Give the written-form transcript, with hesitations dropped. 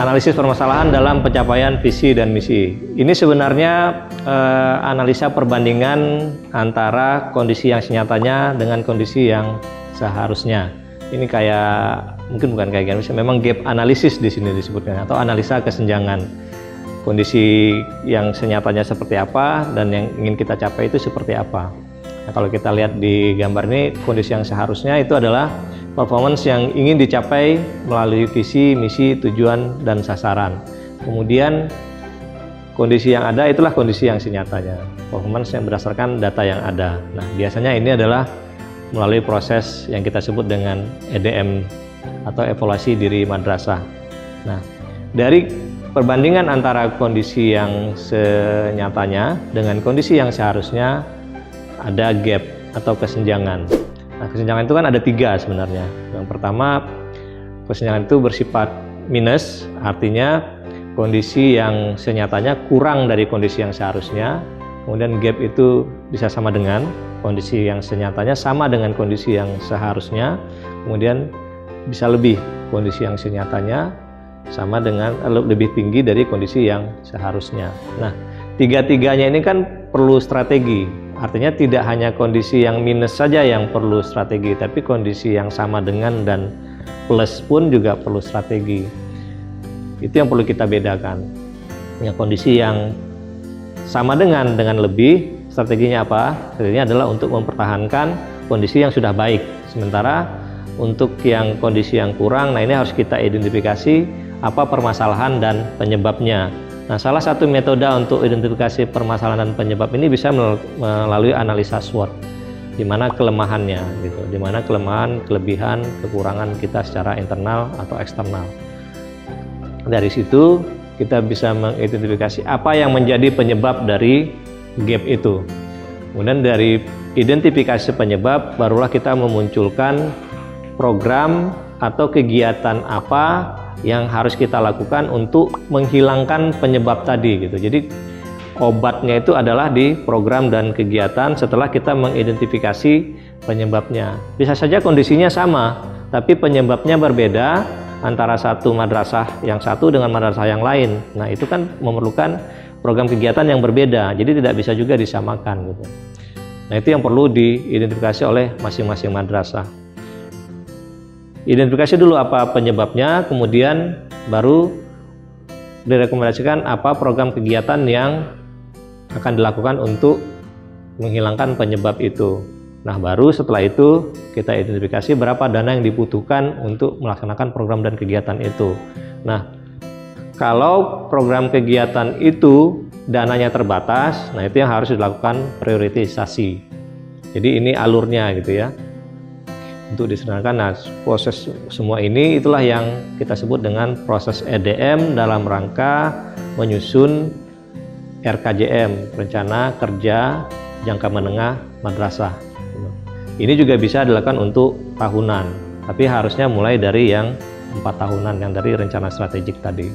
Analisis permasalahan dalam pencapaian visi dan misi. Ini sebenarnya analisa perbandingan antara kondisi yang senyatanya dengan kondisi yang seharusnya. Ini mungkin bukan kayak gini, memang gap analisis di sini disebutkan, atau analisa kesenjangan. Kondisi yang senyatanya seperti apa dan yang ingin kita capai itu seperti apa. Nah, kalau kita lihat di gambar ini, kondisi yang seharusnya itu adalah performance yang ingin dicapai melalui visi, misi, tujuan, dan sasaran. Kemudian kondisi yang ada itulah kondisi yang senyatanya, performance yang berdasarkan data yang ada. Nah, biasanya ini adalah melalui proses yang kita sebut dengan EDM atau evaluasi diri madrasah. Nah, dari perbandingan antara kondisi yang senyatanya dengan kondisi yang seharusnya ada gap atau kesenjangan. Nah, kesenjangan itu kan ada 3 sebenarnya. Yang pertama, kesenjangan itu bersifat minus, artinya kondisi yang senyatanya kurang dari kondisi yang seharusnya. Kemudian gap itu bisa sama dengan kondisi yang senyatanya sama dengan kondisi yang seharusnya. Kemudian bisa lebih, kondisi yang senyatanya sama dengan lebih tinggi dari kondisi yang seharusnya. Nah, 3-tiganya ini kan perlu strategi. Artinya tidak hanya kondisi yang minus saja yang perlu strategi, tapi kondisi yang sama dengan dan plus pun juga perlu strategi. Itu yang perlu kita bedakan. Ya, kondisi yang sama dengan lebih, strateginya apa? Strateginya adalah untuk mempertahankan kondisi yang sudah baik. Sementara untuk yang kondisi yang kurang, nah ini harus kita identifikasi apa permasalahan dan penyebabnya. Nah, salah satu metode untuk identifikasi permasalahan dan penyebab ini bisa melalui analisa SWOT, di mana kelemahannya, gitu, di mana kelemahan, kelebihan, kekurangan kita secara internal atau eksternal. Dari situ kita bisa mengidentifikasi apa yang menjadi penyebab dari gap itu. Kemudian dari identifikasi penyebab, barulah kita memunculkan program atau kegiatan apa yang harus kita lakukan untuk menghilangkan penyebab tadi, gitu. Jadi obatnya itu adalah di program dan kegiatan setelah kita mengidentifikasi penyebabnya. Bisa saja kondisinya sama, tapi penyebabnya berbeda antara satu madrasah yang satu dengan madrasah yang lain. Nah, itu kan memerlukan program kegiatan yang berbeda, jadi tidak bisa juga disamakan, gitu. Nah, itu yang perlu diidentifikasi oleh masing-masing madrasah. Identifikasi dulu apa penyebabnya, kemudian baru direkomendasikan apa program kegiatan yang akan dilakukan untuk menghilangkan penyebab itu. Nah, baru setelah itu kita identifikasi berapa dana yang dibutuhkan untuk melaksanakan program dan kegiatan itu. Nah, kalau program kegiatan itu dananya terbatas, nah itu yang harus dilakukan prioritisasi. Jadi ini alurnya, gitu ya, untuk diselenggarakan. Nah, proses semua ini itulah yang kita sebut dengan proses EDM dalam rangka menyusun RKJM, Rencana Kerja Jangka Menengah Madrasah. Ini juga bisa dilakukan untuk tahunan, tapi harusnya mulai dari yang 4 tahunan, yang dari rencana strategik tadi.